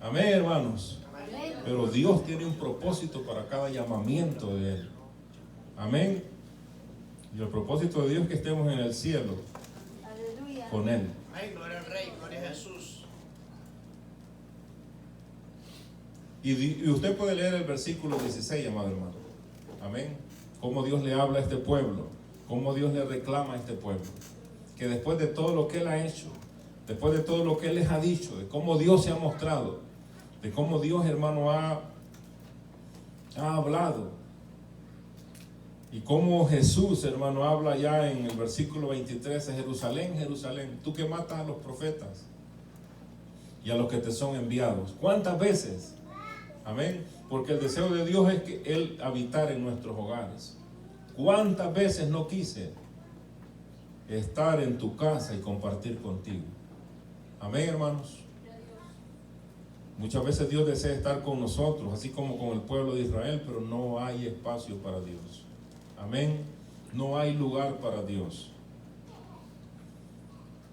Amén, hermanos. Pero Dios tiene un propósito para cada llamamiento de Él. Amén. Y el propósito de Dios es que estemos en el cielo con Él. Amén, gloria al Rey, gloria a Jesús. Y usted puede leer el versículo 16, amado hermano. Amén. Cómo Dios le habla a este pueblo, cómo Dios le reclama a este pueblo. Que después de todo lo que Él ha hecho, después de todo lo que Él les ha dicho, de cómo Dios se ha mostrado, de cómo Dios, hermano, ha hablado, y cómo Jesús, hermano, habla ya en el versículo 23, Jerusalén, Jerusalén, tú que matas a los profetas y a los que te son enviados. ¿Cuántas veces? Amén. Porque el deseo de Dios es que Él habitara en nuestros hogares. ¿Cuántas veces no quise estar en tu casa y compartir contigo? Amén, hermanos. Muchas veces Dios desea estar con nosotros, así como con el pueblo de Israel, pero no hay espacio para Dios. Amén. No hay lugar para Dios.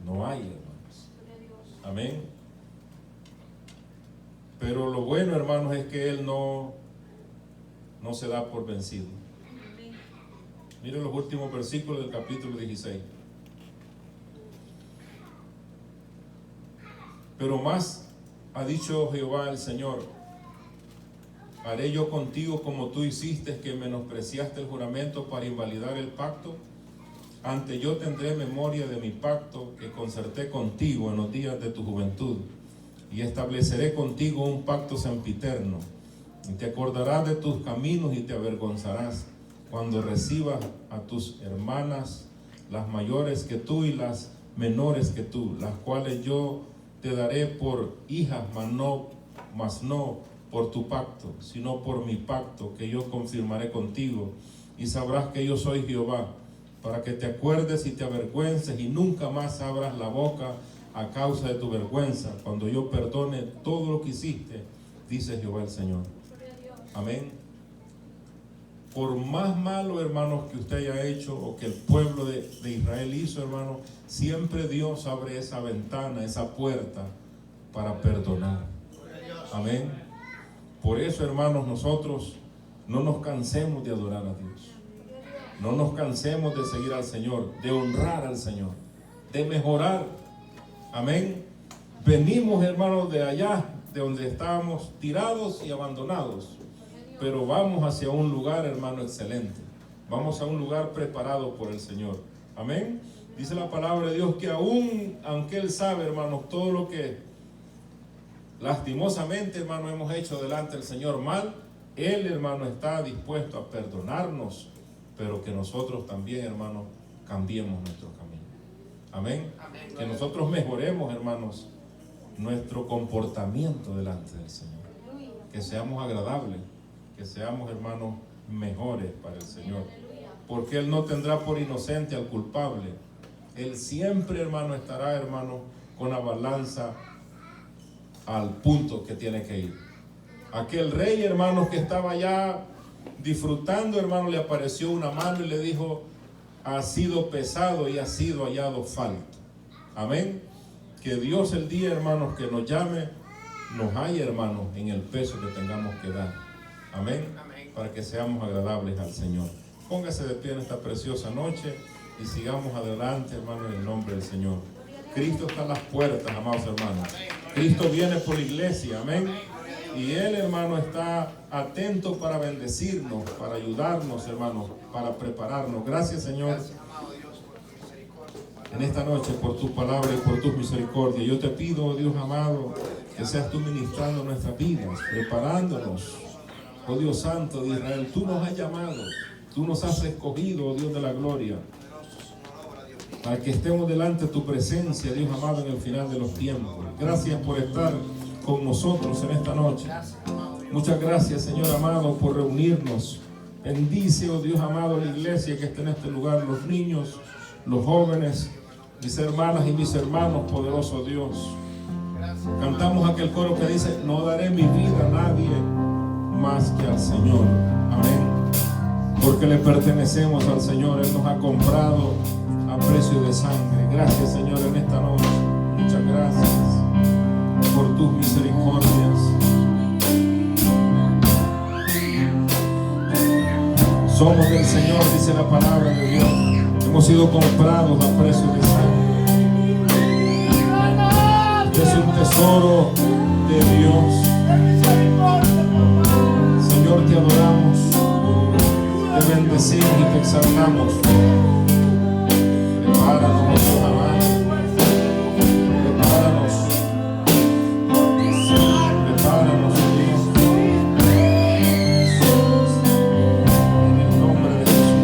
No hay, hermanos. Amén. Pero lo bueno, hermanos, es que Él no se da por vencido. Miren los últimos versículos del capítulo 16. Pero más ha dicho Jehová el Señor: haré yo contigo como tú hiciste, que menospreciaste el juramento para invalidar el pacto. Ante yo tendré memoria de mi pacto que concerté contigo en los días de tu juventud, y estableceré contigo un pacto sempiterno, y te acordarás de tus caminos y te avergonzarás cuando recibas a tus hermanas, las mayores que tú y las menores que tú, las cuales yo te daré por hijas, mas no por tu pacto, sino por mi pacto que yo confirmaré contigo, y sabrás que yo soy Jehová, para que te acuerdes y te avergüences y nunca más abras la boca a causa de tu vergüenza, cuando yo perdone todo lo que hiciste, dice Jehová el Señor. Amén. Por más malo, hermanos, que usted haya hecho, o que el pueblo de Israel hizo, hermano, siempre Dios abre esa ventana, esa puerta para perdonar. Amén. Por eso, hermanos, nosotros no nos cansemos de adorar a Dios. No nos cansemos de seguir al Señor, de honrar al Señor, de mejorar. Amén. Venimos, hermanos, de allá, de donde estábamos tirados y abandonados, pero vamos hacia un lugar, hermano, excelente. Vamos a un lugar preparado por el Señor. Amén. Dice la palabra de Dios que aunque Él sabe, hermanos, todo lo que lastimosamente, hermano, hemos hecho delante del Señor mal, Él, hermano, está dispuesto a perdonarnos, pero que nosotros también, hermano, cambiemos nuestro camino. Amén. Amén. Que nosotros mejoremos, hermanos, nuestro comportamiento delante del Señor. Que seamos agradables, que seamos, hermanos, mejores para el Señor. Porque Él no tendrá por inocente al culpable. Él siempre, hermano, estará, hermano, con la balanza al punto que tiene que ir. Aquel rey, hermanos, que estaba ya disfrutando, hermano, le apareció una mano y le dijo: ha sido pesado y ha sido hallado falto. Amén. Que Dios el día, hermanos, que nos llame, nos halle, hermanos, en el peso que tengamos que dar. Amén. Para que seamos agradables al Señor. Póngase de pie en esta preciosa noche y sigamos adelante, hermanos, en el nombre del Señor. Cristo está a las puertas, amados hermanos. Cristo viene por la iglesia. Amén. Y Él, hermano, está atento para bendecirnos, para ayudarnos, hermanos, para prepararnos. Gracias, Señor, en esta noche por tu palabra y por tus misericordias. Yo te pido, Dios amado, que seas tú ministrando nuestras vidas, preparándonos Oh Dios Santo de Israel, tú nos has llamado, tú nos has escogido, oh Dios de la gloria, para que estemos delante de tu presencia, Dios amado, en el final de los tiempos. Gracias por estar con nosotros en esta noche. Muchas gracias, Señor amado, por reunirnos. Bendice, oh Dios amado, la iglesia que está en este lugar, los niños, los jóvenes, mis hermanas y mis hermanos, poderoso Dios. Cantamos aquel coro que dice: no daré mi vida a nadie más que al Señor. Amén. Porque le pertenecemos al Señor. Él nos ha comprado a precio de sangre. Gracias, Señor, en esta noche. Muchas gracias por tus misericordias. Somos del Señor, dice la palabra de Dios. Hemos sido comprados a precio de sangre. Este es un tesoro de Dios. Señor, te adoramos, te bendecimos y te exaltamos. Prepáranos, Dios amado. Prepáranos. Prepáranos, Dios. En el nombre de Jesús.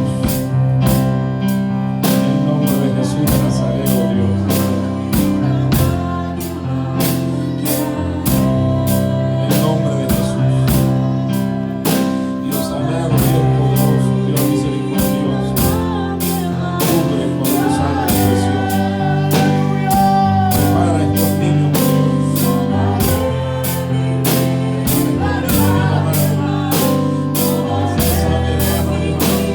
En el nombre de Jesús de Nazaret, oh Dios. En el nombre de Jesús. Dios amado, Dios poderoso, Dios misericordioso. Cubre con tu sangre preciosa. Prepara a estos niños, Dios. Prepara a estos niños, amado. Defensa a mi hermano, Dios amado.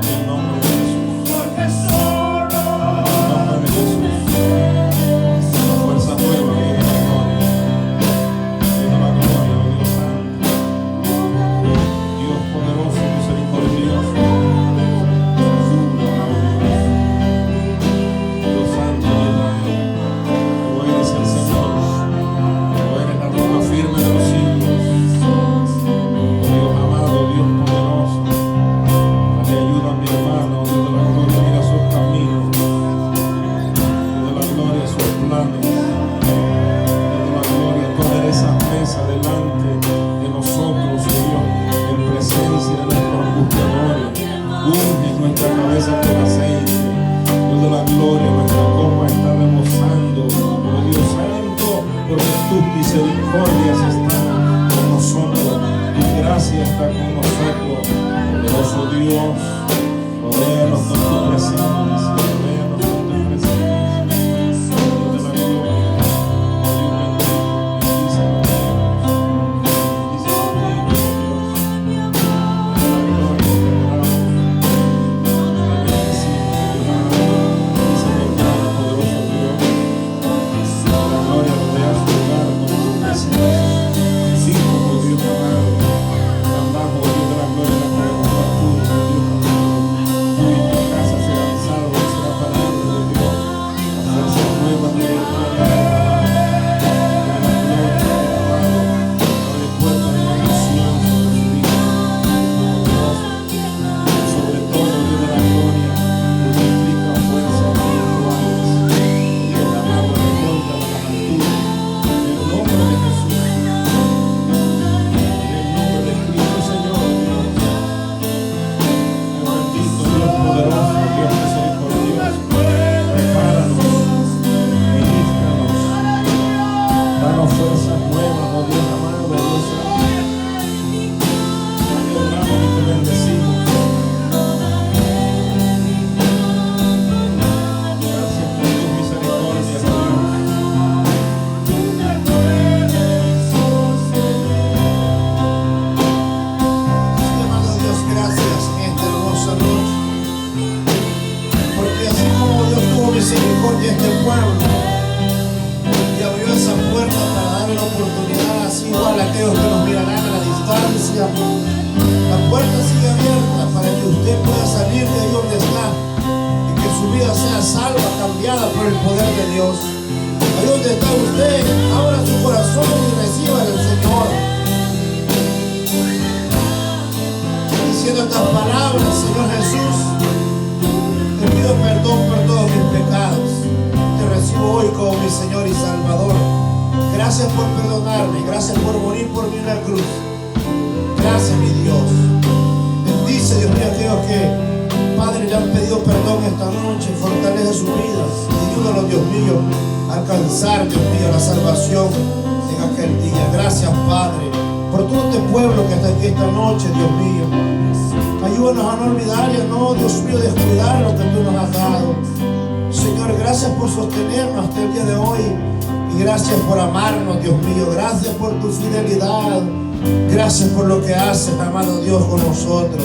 En el nombre de Jesús. En el nombre de Jesús. Fuerza nueva, Dios de la gloria. Dios de la gloria, oh Dios santo. Dios poderoso, misericordioso. Dios santo, Dios mío. Tú eres el Señor. Tú eres la roca firme de los siglos. Oh Dios amado, Dios poderoso. Dale ayuda a mi hermano, Dios de la gloria, mira sus caminos. Dios de la gloria, sus planes. Dios de la gloria, poner esa mesa delante de nosotros, oh Dios, en presencia de nuestros angustiadores. Unge nuestra cabeza con aceite. Dios de la gloria, nuestra copa está rebosando. Oh Dios santo, porque tus misericordias están con nosotros. Tu gracia está con nosotros. Poderoso Dios, rodéanos con tu presencia. Rodéanos con tu presencia. Dios de la gloria. Oh Dios bendito, bendice a los niños. Bendice a los niños, oh Dios. Dios de la gloria, te adoramos. Te bendecimos, Dios amado. Bendice a mi hermano, poderoso Dios. La gloria rodea su hogar con tu presencia. Bendito, oh Dios amado. Andamos, oh Dios de la gloria, la cobertura tuya, oh Dios amado. Tú y tu casa serán salvos, dice la palabra de Dios. Hacerse nuevas de la gloria, de la gloria, amado. Abre puertas de bendición sobre su vida. Poderoso. Sobre todo, Dios de la gloria, multiplica fuerzas espirituales. Dios amado, remonta las alturas. En el nombre de Jesús. En el nombre de Cristo, Señor, Dios. Bendito Dios poderoso, Dios misericordioso. Prepáranos, ministranos, danos fuerzas nuevas, oh Dios amado, Dios santo. Te honramos y te bendecimos. Gracias por tus misericordias, oh Amado Dios, gracias en esta hermosa noche. Porque así como Dios tuvo misericordia de este pueblo y abrió esa puerta para darle la oportunidad, así igual a aquellos que nos mirarán a la distancia, la puerta sigue abierta para que usted pueda salir de ahí donde está y que su vida sea salva, cambiada por el poder de Dios. Ahí donde está usted, abra su corazón y reciba del Señor. Diciendo estas palabras, Señor Jesús, te pido perdón por todos mis pecados. Te recibo hoy como mi Señor y Salvador. Gracias por perdonarme, gracias por morir por mí en la cruz. Gracias, mi Dios. Bendice, Dios mío, aquellos que, Padre, le han pedido perdón esta noche. Fortalece sus vidas. Ayúdalos, Dios mío, a alcanzar, Dios mío, la salvación en aquel día. Gracias, Padre, por todo este pueblo que está aquí esta noche, Dios mío. Ayúdanos a no olvidar y a no, Dios mío, descuidar lo que tú nos has dado. Señor, gracias por sostenernos hasta el día de hoy. Y gracias por amarnos, Dios mío. Gracias por tu fidelidad. Gracias por lo que haces, amado Dios, con nosotros.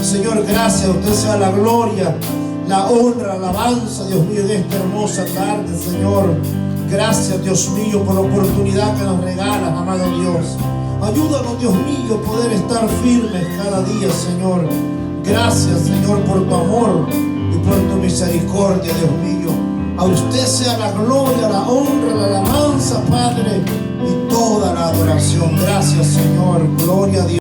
Señor, gracias. A usted sea la gloria, la honra, la alabanza, Dios mío, de esta hermosa tarde, Señor. Gracias, Dios mío, por la oportunidad que nos regalas, amado Dios. Ayúdanos, Dios mío, a poder estar firmes cada día, Señor. Gracias, Señor, por tu amor y por tu misericordia, Dios mío. A usted sea la gloria, la honra, la alabanza, Padre, y toda la adoración. Gracias, Señor. Gloria a Dios.